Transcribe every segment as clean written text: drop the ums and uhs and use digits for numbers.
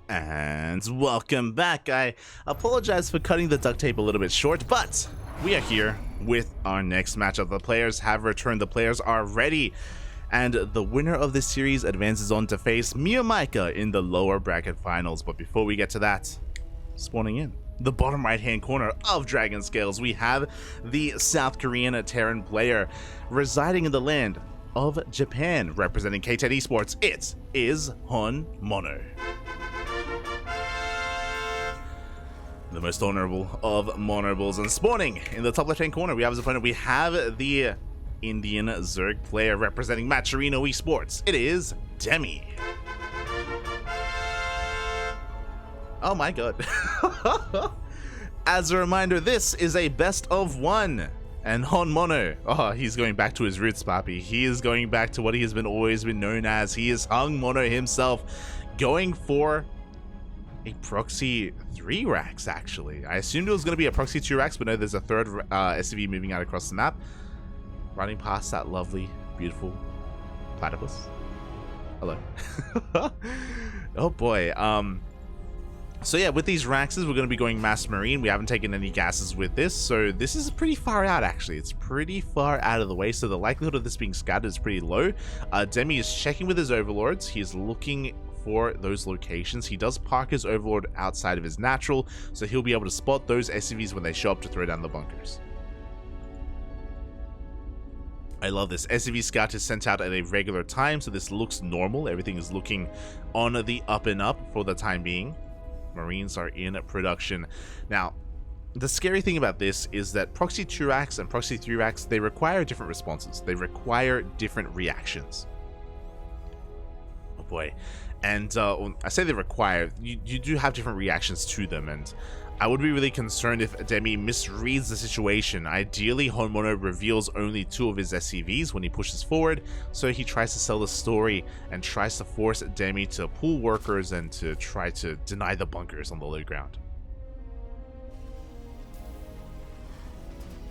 And welcome back. I apologize for cutting the duct tape a little bit short, but we are here with our next matchup. The players have returned, the players are ready, and the winner of this series advances on to face Miyamika in the lower bracket finals. But before we get to that, spawning in the bottom right hand corner of Dragon Scales, we have the South Korean Terran player residing in the land of Japan, representing K10 Esports. It is HonMonO. The most honorable of monorables, and spawning in the top left hand corner we have as opponent, we have the Indian Zerg player representing Maturino Esports. It is Demi. Oh my god. As a reminder, this is a best of one, and HonMonO, oh, he's going back to his roots, Papi. He is going back to what he has always been known as. He is HonMonO himself, going for a proxy 3 racks. Actually, I assumed it was going to be a proxy 2 racks, but no, there's a third SCV moving out across the map, running past that lovely, beautiful platypus. Hello. Oh boy. So yeah, with these Raxes, we're going to be going Mass Marine. We haven't taken any gases with this, so this is pretty far out, actually. It's pretty far out of the way, so the likelihood of this being scattered is pretty low. Demi is checking with his Overlords. He is looking for those locations. He does park his Overlord outside of his natural, so he'll be able to spot those SCVs when they show up to throw down the bunkers. I love this. SCV Scout is sent out at a regular time, so this looks normal. Everything is looking on the up and up for the time being. Marines are in production. Now, the scary thing about this is that proxy 2 racks and proxy 3 racks, they require different responses. They require different reactions. Oh boy. And I say they require, you do have different reactions to them, and I would be really concerned if Demi misreads the situation. Ideally, HonMonO reveals only 2 of his SCVs when he pushes forward, so he tries to sell the story and tries to force Demi to pull workers and to try to deny the bunkers on the low ground.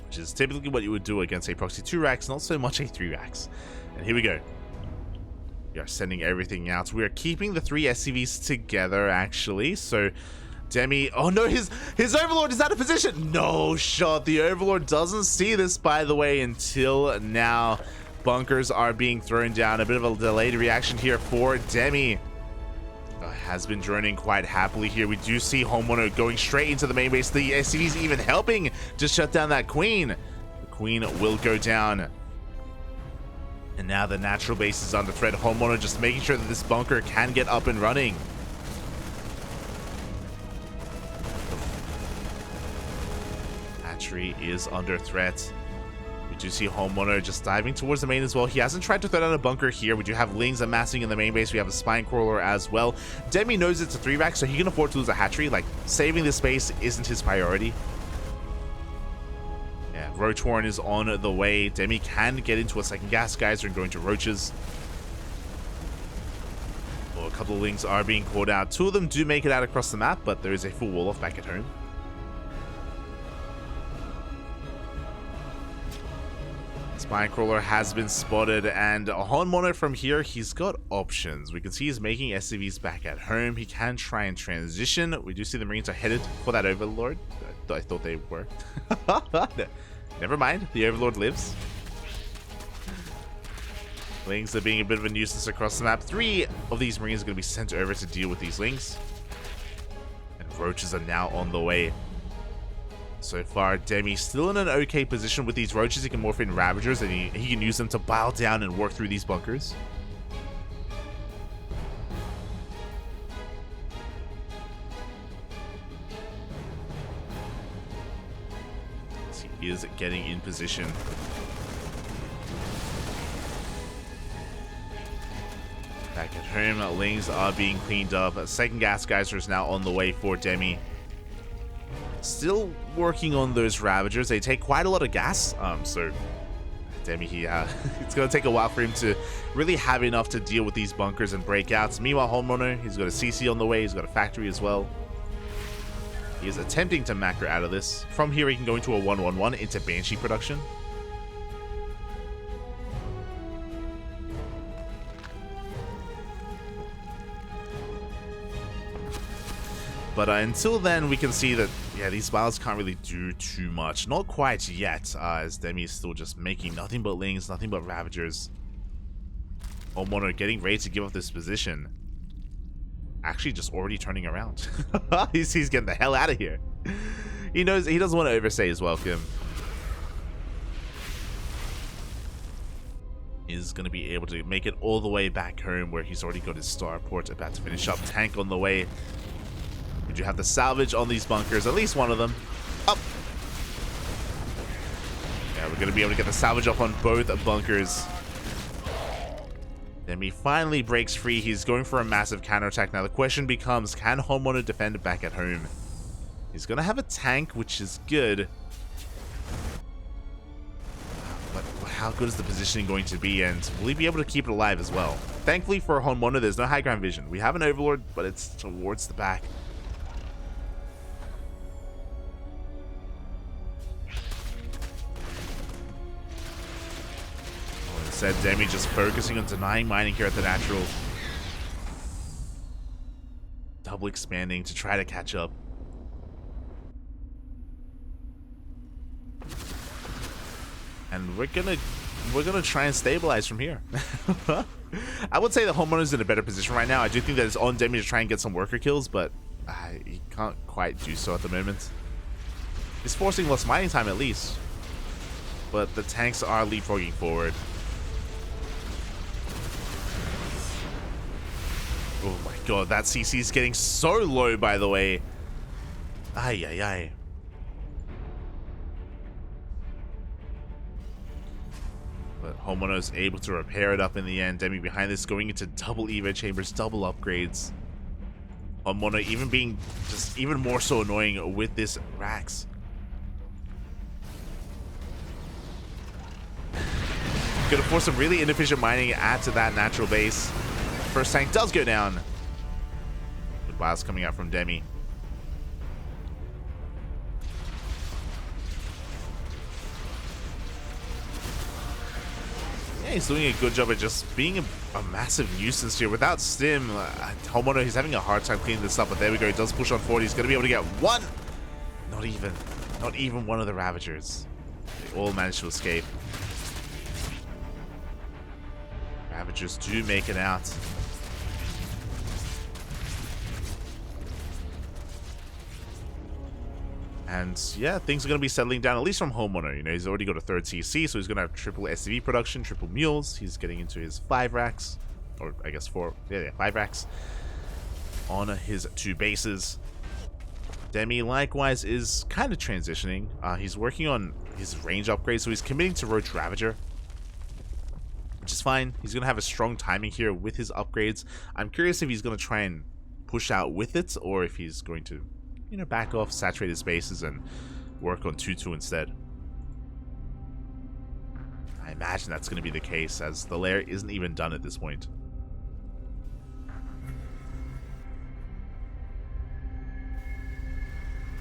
Which is typically what you would do against a proxy 2 racks, not so much a 3 racks. And here we go. We are sending everything out. We are keeping the 3 SCVs together, actually, so Demi, oh no, his Overlord is out of position. No shot. The Overlord doesn't see this, by the way, until now. Bunkers are being thrown down. A bit of a delayed reaction here for Demi. Has been droning quite happily here. We do see HonMonO going straight into the main base. The SCV's even helping to shut down that Queen. The Queen will go down. And now the natural base is under threat. HonMonO just making sure that this bunker can get up and running. Hatchery is under threat. We do see HonMonO just diving towards the main as well. He hasn't tried to throw down a bunker here. We do have Lings amassing in the main base. We have a Spine Crawler as well. Demi knows it's a 3 rack, so he can afford to lose a hatchery. Like, saving this space isn't his priority. Yeah, Roach Warren is on the way. Demi can get into a second gas geyser and go into roaches. Well, a couple of Lings are being called out. 2 of them do make it out across the map, but there is a full wall off back at home. Spine Crawler has been spotted, and HonMonO from here, he's got options. We can see he's making SCVs back at home. He can try and transition. We do see the Marines are headed for that Overlord. I thought they were. Never mind, the Overlord lives. Lings are being a bit of a nuisance across the map. 3 of these Marines are going to be sent over to deal with these Lings. And roaches are now on the way. So far, Demi still in an okay position with these roaches. He can morph in Ravagers, and he can use them to pile down and work through these bunkers. As he is getting in position. Back at home, Lings are being cleaned up. A second gas geyser is now on the way for Demi. Still working on those Ravagers. They take quite a lot of gas, so Demi, it's going to take a while for him to really have enough to deal with these bunkers and breakouts. Meanwhile, HonMonO, he's got a CC on the way. He's got a factory as well. He is attempting to macro out of this. From here, he can go into a 1-1-1 into Banshee production. But until then, we can see that, yeah, these Biles can't really do too much. Not quite yet, as Demi is still just making nothing but Lings, nothing but Ravagers. HonMonO getting ready to give up this position. Actually, just already turning around. he's getting the hell out of here. He knows he doesn't want to overstay his welcome. Is going to be able to make it all the way back home, where he's already got his starport about to finish up. Tank on the way. We do have the salvage on these bunkers, at least one of them. Up. Yeah, we're going to be able to get the salvage up on both bunkers. Then he finally breaks free. He's going for a massive counterattack. Now the question becomes, can HonMonO defend it back at home? He's going to have a tank, which is good. But how good is the positioning going to be, and will he be able to keep it alive as well? Thankfully for HonMonO, there's no high ground vision. We have an Overlord, but it's towards the back. Instead, Demi just focusing on denying mining here at the natural. Double expanding to try to catch up. And we're gonna try and stabilize from here. I would say that HonMonO is in a better position right now. I do think that it's on Demi to try and get some worker kills, but he can't quite do so at the moment. He's forcing less mining time at least. But the tanks are leapfrogging forward. Oh my god, that CC is getting so low, by the way. Ay, ay, ay. But HonMonO is able to repair it up in the end. Demi behind this going into double Evo chambers, double upgrades. HonMonO even being just even more so annoying with this Rax. Gonna force some really inefficient mining add to that natural base. First tank does go down. Good biles coming out from Demi. Yeah, he's doing a good job at just being a massive nuisance here. Without Stim, HonMonO, he's having a hard time cleaning this up, but there we go. He does push on forward. He's going to be able to get one. Not even one of the Ravagers. They all managed to escape. Ravagers do make it out. And yeah, things are going to be settling down, at least from HonMonO. You know, he's already got a third CC, so he's going to have triple SCV production, triple mules. He's getting into his 5 racks, or I guess 4, yeah, 5 racks on his 2 bases. Demi likewise is kind of transitioning. He's working on his range upgrade, so he's committing to Roach Ravager, which is fine. He's going to have a strong timing here with his upgrades. I'm curious if he's going to try and push out with it, or if he's going to, you know, back off, saturate his bases, and work on 2-2 instead. I imagine that's going to be the case, as the lair isn't even done at this point.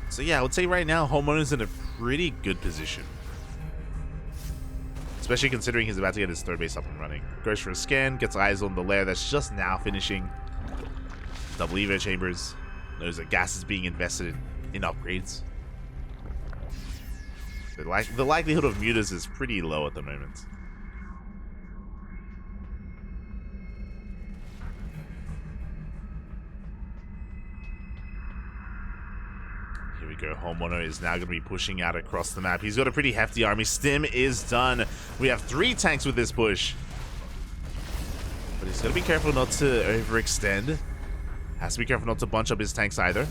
So yeah, I would say right now, HonMonO is in a pretty good position. Especially considering he's about to get his 3rd base up and running. Goes for a scan, gets eyes on the lair that's just now finishing. Double Evo chambers. Knows that gas is being invested in upgrades. The likelihood of mutas is pretty low at the moment. Here we go. HonMonO is now going to be pushing out across the map. He's got a pretty hefty army. Stim is done. We have 3 tanks with this push. But he's got to be careful not to overextend. Has to be careful not to bunch up his tanks either.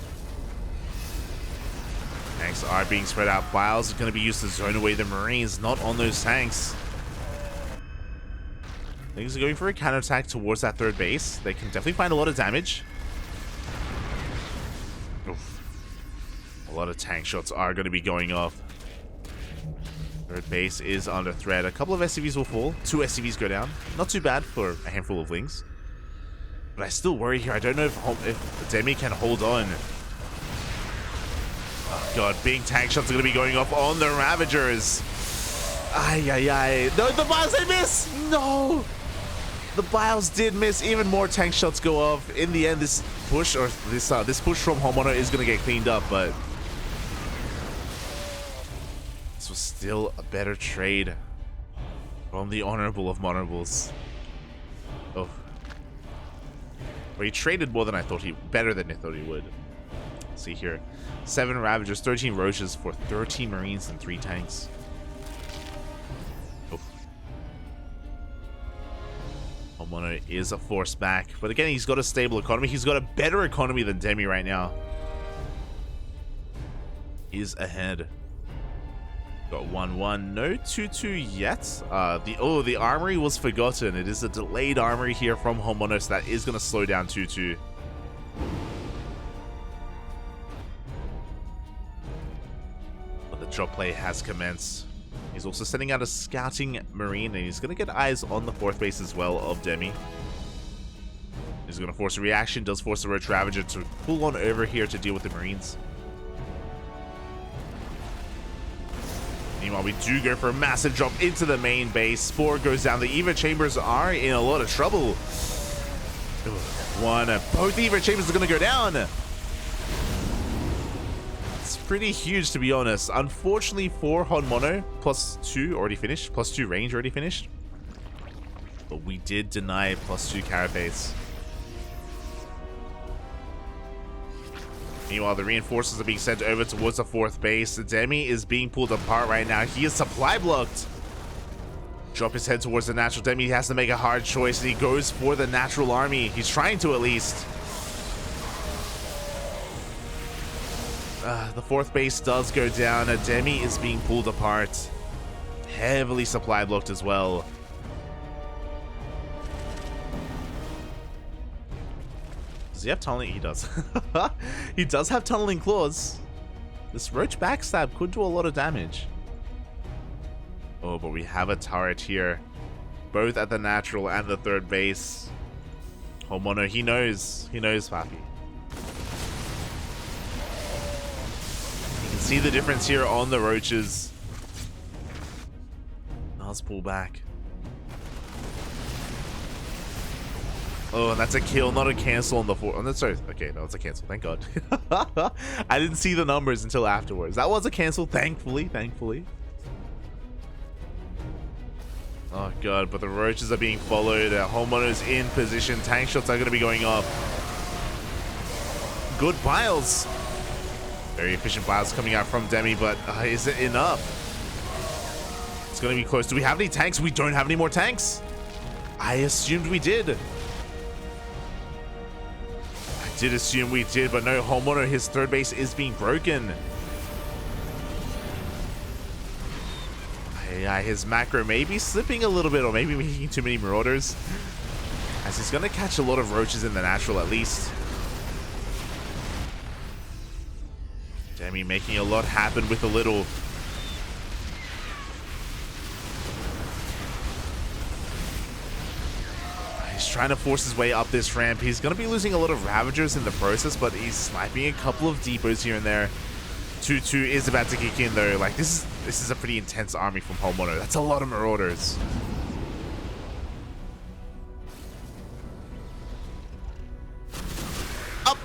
Tanks are being spread out. Biles is going to be used to zone away the Marines, not on those tanks. Things are going for a counterattack towards that 3rd base. They can definitely find a lot of damage. Oof. A lot of tank shots are going to be going off. 3rd base is under threat. A couple of SCVs will fall. 2 SCVs go down. Not too bad for a handful of Lings. But I still worry here. I don't know if Demi can hold on. Oh god, big tank shots are going to be going off on the Ravagers. Ay, ay, ay. No, the Biles, they miss! No! The bios did miss. Even more tank shots go off. In the end, this push from HonMonO is gonna get cleaned up, but this was still a better trade from the honorable of honorables. Oh, but he traded more than better than I thought he would. Let's see here, 7 Ravagers, 13 Roaches for 13 Marines and 3 tanks. HonMonO is a force back, but again, he's got a stable economy. He's got a better economy than Demi right now. He's ahead. Got 1-1, no 2-2 yet. The armory was forgotten. It is a delayed armory here from HonMonO, so that is going to slow down 2-2. But the drop play has commenced. He's also sending out a scouting marine, and he's going to get eyes on the 4th base as well of Demi. He's going to force a reaction, does force the Roach Ravager to pull on over here to deal with the marines. Meanwhile, we do go for a massive drop into the main base. Spore goes down. The Eva Chambers are in a lot of trouble. Both Eva Chambers are going to go down. It's pretty huge, to be honest. Unfortunately for HonMonO, +2 already finished. +2 range already finished. But we did deny +2 carapace. Meanwhile, the reinforcements are being sent over towards the 4th base. Demi is being pulled apart right now. He is supply blocked. Drop his head towards the natural. Demi has to make a hard choice, and he goes for the natural army. He's trying to, at least. The 4th base does go down. Demi is being pulled apart. Heavily supply blocked as well. Does he have tunneling? He does. He does have tunneling claws. This Roach backstab could do a lot of damage. Oh, but we have a turret here, both at the natural and the 3rd base. HonMonO, he knows, Papi. You can see the difference here on the Roaches. Now let's pull back. Oh, and that's a kill, not a cancel on the 4. Oh, that's sorry. Okay, no, it's a cancel. Thank God. I didn't see the numbers until afterwards. That was a cancel, thankfully. Oh god, but the Roaches are being followed. HonMonO's in position. Tank shots are going to be going off. Good biles. Very efficient biles coming out from Demi, but is it enough? It's going to be close. Do we have any tanks? We don't have any more tanks. I assumed we did. I did assume we did, but no, HonMonO, his 3rd base is being broken. Yeah, his macro may be slipping a little bit, or maybe making too many Marauders, as he's going to catch a lot of Roaches in the natural at least. Demi making a lot happen with a little. He's trying to force his way up this ramp. He's going to be losing a lot of Ravagers in the process, but he's sniping a couple of depots here and there. 2-2 is about to kick in though. Like, this is a pretty intense army from HonMonO. That's a lot of Marauders. Up.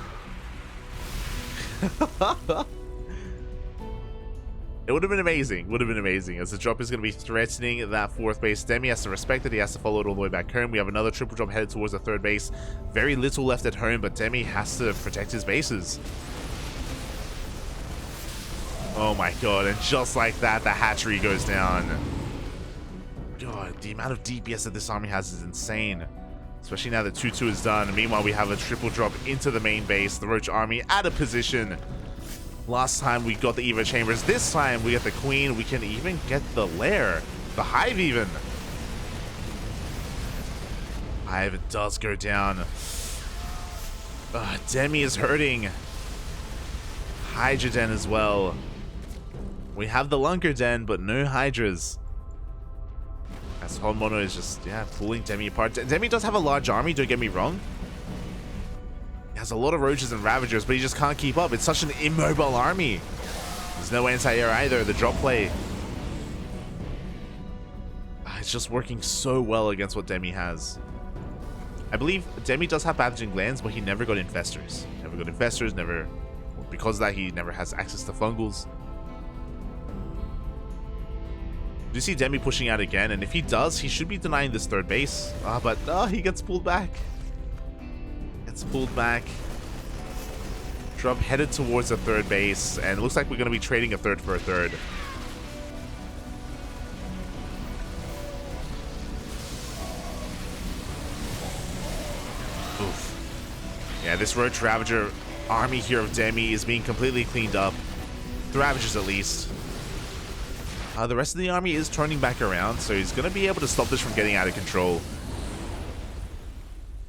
It would have been amazing. Would have been amazing, as the drop is going to be threatening that 4th base. Demi has to respect it. He has to follow it all the way back home. We have another triple drop headed towards the 3rd base. Very little left at home, but Demi has to protect his bases. Oh my god, and just like that, the hatchery goes down. God, the amount of DPS that this army has is insane. Especially now that 2-2 is done. Meanwhile, we have a triple drop into the main base. The Roach army out of position. Last time we got the Eva Chambers. This time we get the Queen. We can even get the Lair. The Hive even. Hive does go down. Demi is hurting. Hydra Den as well. We have the Lunker Den, but no Hydras. As HonMonO is just, pulling Demi apart. Demi does have a large army, don't get me wrong. He has a lot of Roaches and Ravagers, but he just can't keep up. It's such an immobile army. There's no anti-air either. The drop play, it's just working so well against what Demi has. I believe Demi does have pathogen glands, but he never got infestors. Never. Because of that, he never has access to fungals. Do you see Demi pushing out again? And if he does, he should be denying this third base. But he gets pulled back. Drop headed towards the third base, and it looks like we're going to be trading a third for a third. Oof. Yeah, this Roach Ravager army here of Demi is being completely cleaned up. The Ravagers at least. The rest of the army is turning back around, so he's going to be able to stop this from getting out of control.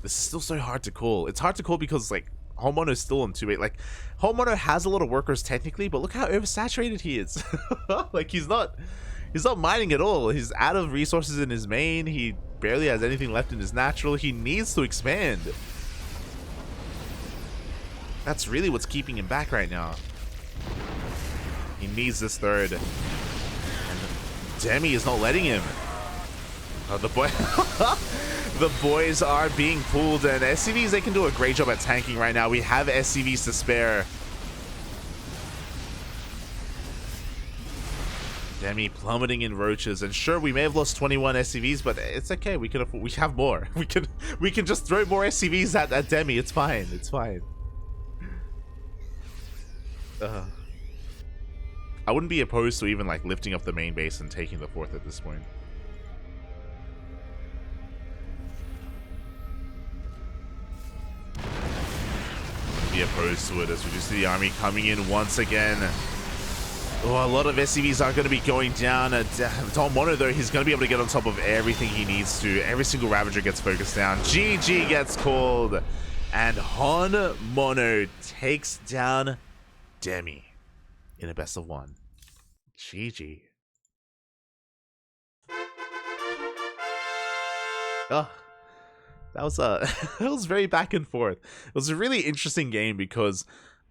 This is still so hard to call. It's hard to call because, like, HonMonO is still on 2-8. Like, HonMonO has a lot of workers technically, but look how oversaturated he is. Like, he's not mining at all. He's out of resources in his main. He barely has anything left in his natural. He needs to expand. That's really what's keeping him back right now. He needs this third. And Demi is not letting him. The boys are being pulled, and SCVs, they can do a great job at tanking right now. We have SCVs to spare. Demi plummeting in roaches, and sure, we may have lost 21 SCVs, but it's okay. We have more. We can just throw more SCVs at Demi. It's fine. It's fine. I wouldn't be opposed to even like lifting up the main base and taking the fourth at this point. Be opposed to it, as we just see the army coming in once again. Oh, a lot of SCVs are going to be going down. HonMonO, though, he's going to be able to get on top of everything he needs to. Every single Ravager gets focused down. GG gets called. And HonMonO takes down Demi in a best of one. GG. Oh. That was very back and forth. It was a really interesting game because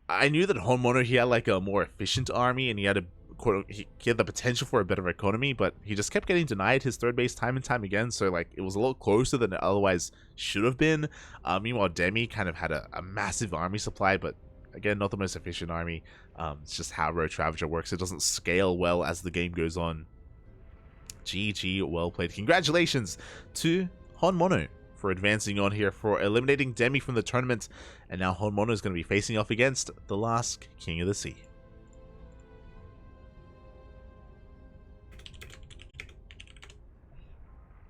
I knew that HonMonO, he had like a more efficient army, and he had the potential for a better economy, but he just kept getting denied his third base time and time again. So like it was a lot closer than it otherwise should have been. Meanwhile, Demi kind of had a massive army supply, but again, not the most efficient army. It's just how Roach Ravager works. It doesn't scale well as the game goes on. GG, well played. Congratulations to HonMonO for advancing on here, for eliminating Demi from the tournament, and now HonMonO is going to be facing off against the last King of the Sea.